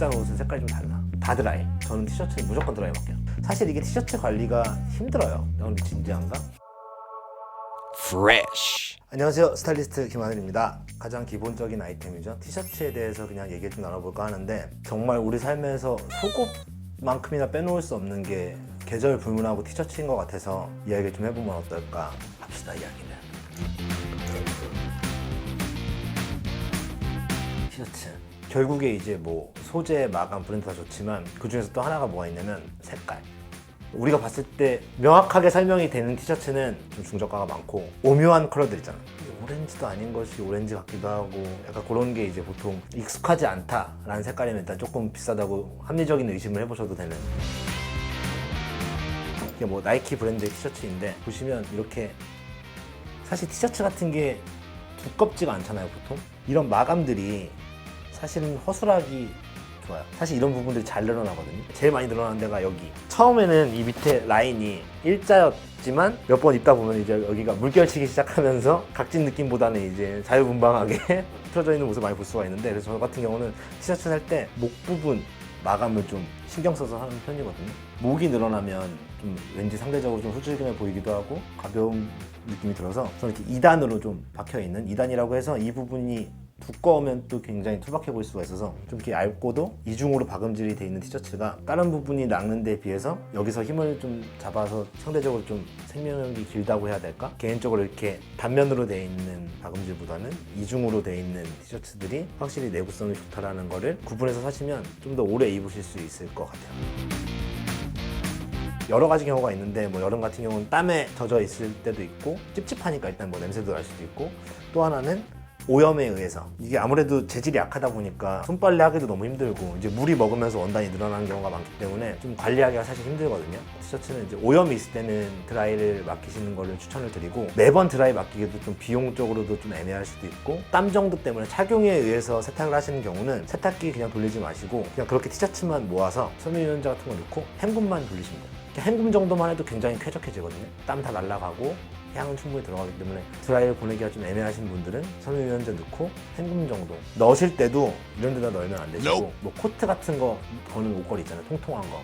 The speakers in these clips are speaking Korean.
비싼 옷은 색깔이 좀 달라. 다 드라이. 저는 티셔츠는 무조건 드라이 맡겨요. 사실 이게 티셔츠 관리가 힘들어요. 너무 진지한가? Fresh. 안녕하세요, 스타일리스트 김하늘입니다. 가장 기본적인 아이템이죠. 티셔츠에 대해서 그냥 얘기 좀 나눠볼까 하는데, 정말 우리 삶에서 속옷만큼이나 빼놓을 수 없는 게 계절 불문하고 티셔츠인 것 같아서 이야기 좀 해보면 어떨까 합시다. 이야기를. 티셔츠, 결국에 이제 뭐 소재, 마감, 브랜드가 좋지만 그 중에서 또 하나가 뭐가 있냐면 색깔. 우리가 봤을 때 명확하게 설명이 되는 티셔츠는 좀 중저가가 많고 오묘한 컬러들 있잖아. 오렌지도 아닌 것이 오렌지 같기도 하고 약간 그런 게 이제 보통 익숙하지 않다라는 색깔이면 일단 조금 비싸다고 합리적인 의심을 해보셔도 되는. 이게 뭐 나이키 브랜드의 티셔츠인데 보시면 이렇게 사실 티셔츠 같은 게 두껍지가 않잖아요. 보통 이런 마감들이 사실은 허술하기 좋아요. 사실 이런 부분들이 잘 늘어나거든요. 제일 많이 늘어나는 데가 여기. 처음에는 이 밑에 라인이 일자였지만 몇 번 입다 보면 이제 여기가 물결치기 시작하면서 각진 느낌보다는 이제 자유분방하게 틀어져 있는 모습을 많이 볼 수가 있는데, 그래서 저 같은 경우는 티셔츠 살 때 목 부분 마감을 좀 신경 써서 하는 편이거든요. 목이 늘어나면 좀 왠지 상대적으로 좀 후줄근해 보이기도 하고 가벼운 느낌이 들어서 저는 이렇게 2단으로 좀 박혀있는, 2단이라고 해서 이 부분이 두꺼우면 또 굉장히 투박해 보일 수가 있어서 좀 이렇게 얇고도 이중으로 박음질이 돼 있는 티셔츠가 다른 부분이 낙는 데에 비해서 여기서 힘을 좀 잡아서 상대적으로 좀 생명력이 길다고 해야 될까? 개인적으로 이렇게 단면으로 돼 있는 박음질보다는 이중으로 돼 있는 티셔츠들이 확실히 내구성이 좋다라는 거를 구분해서 사시면 좀 더 오래 입으실 수 있을 것 같아요. 여러 가지 경우가 있는데, 뭐 여름 같은 경우는 땀에 젖어 있을 때도 있고 찝찝하니까 일단 뭐 냄새도 날 수도 있고, 또 하나는 오염에 의해서 이게 아무래도 재질이 약하다 보니까 손빨래 하기도 너무 힘들고 이제 물이 먹으면서 원단이 늘어나는 경우가 많기 때문에 좀 관리하기가 사실 힘들거든요. 티셔츠는 이제 오염이 있을 때는 드라이를 맡기시는 거를 추천을 드리고, 매번 드라이 맡기기도 좀 비용적으로도 좀 애매할 수도 있고, 땀 정도 때문에 착용에 의해서 세탁을 하시는 경우는 세탁기 그냥 돌리지 마시고 그냥 그렇게 티셔츠만 모아서 섬유유연제 같은 거 넣고 헹굼만 돌리시면 돼요. 헹굼 정도만 해도 굉장히 쾌적해지거든요. 땀 다 날아가고 향은 충분히 들어가기 때문에 드라이를 보내기가 좀 애매하신 분들은 섬유유연제 넣고 헹굼 정도. 넣으실 때도 이런 데다 넣으면 안 되시고 뭐 코트 같은 거 거는 옷걸이 있잖아요. 통통한 거.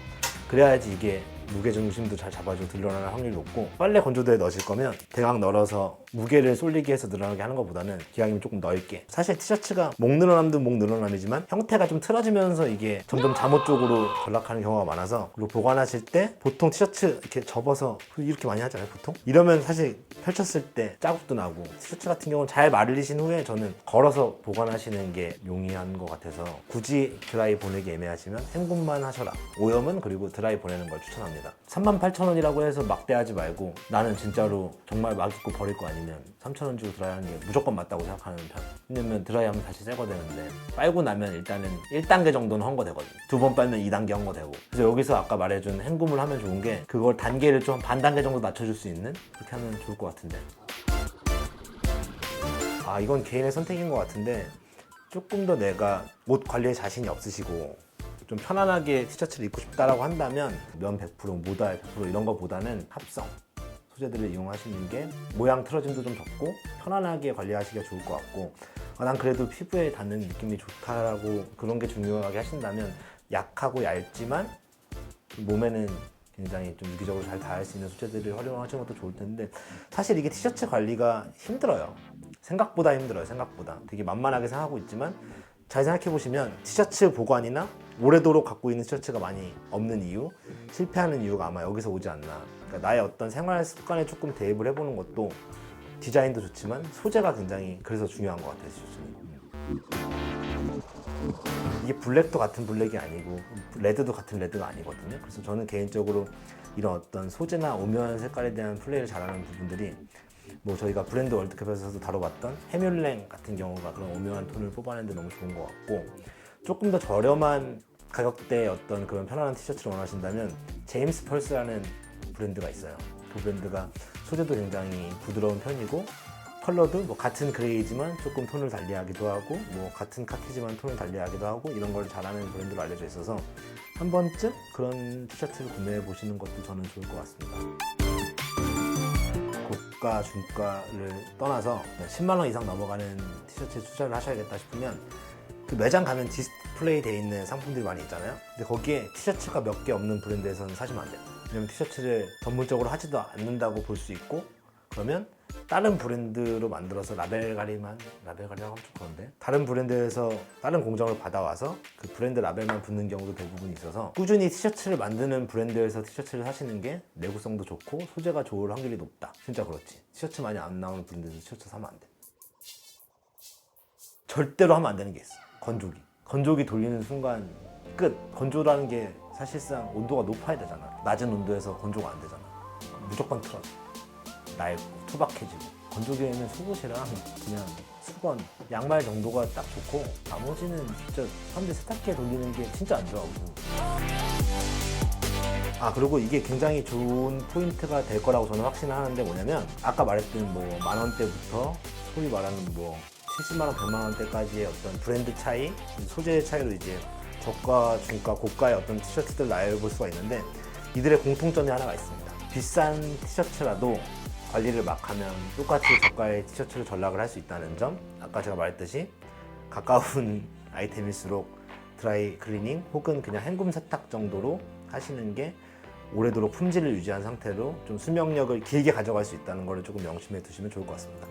그래야지 이게 무게중심도 잘 잡아주고 늘어나는 확률이 높고, 빨래 건조대에 넣으실 거면 대강 널어서 무게를 쏠리게 해서 늘어나게 하는 것보다는 기왕이면 조금 넓게. 사실 티셔츠가 목 늘어남도 목 늘어남이지만 형태가 좀 틀어지면서 이게 점점 잠옷 쪽으로 전락하는 경우가 많아서, 그리고 보관하실 때 보통 티셔츠 이렇게 접어서 이렇게 많이 하잖아요. 보통 이러면 사실 펼쳤을 때 자국도 나고, 티셔츠 같은 경우는 잘 말리신 후에 저는 걸어서 보관하시는 게 용이한 것 같아서 굳이 드라이 보내기 애매하시면 헹굼만 하셔라. 오염은 그리고 드라이 보내는 걸 추천합니다. 38,000원이라고 해서 막대하지 말고, 나는 진짜로 정말 막 입고 버릴 거 아니면 3,000원 주고 드라이 하는 게 무조건 맞다고 생각하는 편. 왜냐면 드라이 하면 다시 새거 되는데, 빨고 나면 일단은 1단계 정도는 헝거되거든요. 2번 빨면 2단계 헝거되고. 그래서 여기서 아까 말해준 헹굼을 하면 좋은 게, 그걸 단계를 좀 반 단계 정도 낮춰줄 수 있는, 그렇게 하면 좋을 것 같은데. 이건 개인의 선택인 것 같은데, 조금 더 내가 옷 관리에 자신이 없으시고 좀 편안하게 티셔츠를 입고 싶다라고 한다면 면 100%, 모달 100% 이런 거보다는 합성 소재들을 이용하시는 게 모양 틀어짐도 좀 적고 편안하게 관리하시기가 좋을 것 같고, 난 그래도 피부에 닿는 느낌이 좋다라고 그런 게 중요하게 하신다면 약하고 얇지만 몸에는 굉장히 좀 유기적으로 잘 닿을 수 있는 소재들을 활용하시는 것도 좋을 텐데, 사실 이게 티셔츠 관리가 힘들어요. 생각보다 힘들어요. 생각보다. 되게 만만하게 생각하고 있지만 잘 생각해보시면 티셔츠 보관이나 오래도록 갖고 있는 티셔츠가 많이 없는 이유, 실패하는 이유가 아마 여기서 오지 않나. 그러니까 나의 어떤 생활 습관에 조금 대입을 해보는 것도 디자인도 좋지만 소재가 굉장히 그래서 중요한 것 같아요. 티셔츠는. 이게 블랙도 같은 블랙이 아니고 레드도 같은 레드가 아니거든요. 그래서 저는 개인적으로 이런 어떤 소재나 오묘한 색깔에 대한 플레이를 잘하는 부분들이, 뭐 저희가 브랜드 월드컵에서도 다뤄봤던 헤뮬랭 같은 경우가 그런 오묘한 톤을 뽑아내는 데 너무 좋은 것 같고, 조금 더 저렴한 가격대의 어떤 그런 편안한 티셔츠를 원하신다면 제임스 펄스라는 브랜드가 있어요. 그 브랜드가 소재도 굉장히 부드러운 편이고, 컬러도 뭐 같은 그레이지만 조금 톤을 달리하기도 하고, 뭐 같은 카키지만 톤을 달리하기도 하고, 이런 걸 잘하는 브랜드로 알려져 있어서 한 번쯤 그런 티셔츠를 구매해 보시는 것도 저는 좋을 것 같습니다. 고가, 중가를 떠나서 10만 원 이상 넘어가는 티셔츠에 투자를 하셔야겠다 싶으면 그 매장 가면 디스플레이 돼 있는 상품들이 많이 있잖아요. 근데 거기에 티셔츠가 몇 개 없는 브랜드에서는 사시면 안 돼요. 왜냐면 티셔츠를 전문적으로 하지도 않는다고 볼 수 있고, 그러면 다른 브랜드로 만들어서 라벨 가리라고 하면 좀 그런데, 다른 브랜드에서 다른 공정을 받아와서 그 브랜드 라벨만 붙는 경우도 대부분 있어서, 꾸준히 티셔츠를 만드는 브랜드에서 티셔츠를 사시는 게 내구성도 좋고 소재가 좋을 확률이 높다. 진짜 그렇지. 티셔츠 많이 안 나오는 브랜드에서 티셔츠 사면 안 돼. 절대로 하면 안 되는 게 있어. 건조기 돌리는 순간 끝. 건조라는 게 사실상 온도가 높아야 되잖아. 낮은 온도에서 건조가 안 되잖아. 무조건 틀어져. 낡고 투박해지고. 건조기에는 속옷이랑 그냥 수건, 양말 정도가 딱 좋고, 나머지는 진짜 사람들이 세탁기에 돌리는 게 진짜 안 좋아하고. 그리고 이게 굉장히 좋은 포인트가 될 거라고 저는 확신을 하는데, 뭐냐면 아까 말했던 뭐 10,000원대부터 소위 말하는 뭐 70만 원, 100만 원대까지의 어떤 브랜드 차이, 소재의 차이로 이제 저가, 중가, 고가의 어떤 티셔츠들 나열해볼 수가 있는데, 이들의 공통점이 하나가 있습니다. 비싼 티셔츠라도 관리를 막 하면 똑같이 저가의 티셔츠를 전락을 할 수 있다는 점. 아까 제가 말했듯이 가까운 아이템일수록 드라이 클리닝 혹은 그냥 헹굼 세탁 정도로 하시는 게 오래도록 품질을 유지한 상태로 좀 수명력을 길게 가져갈 수 있다는 걸 조금 명심해 두시면 좋을 것 같습니다.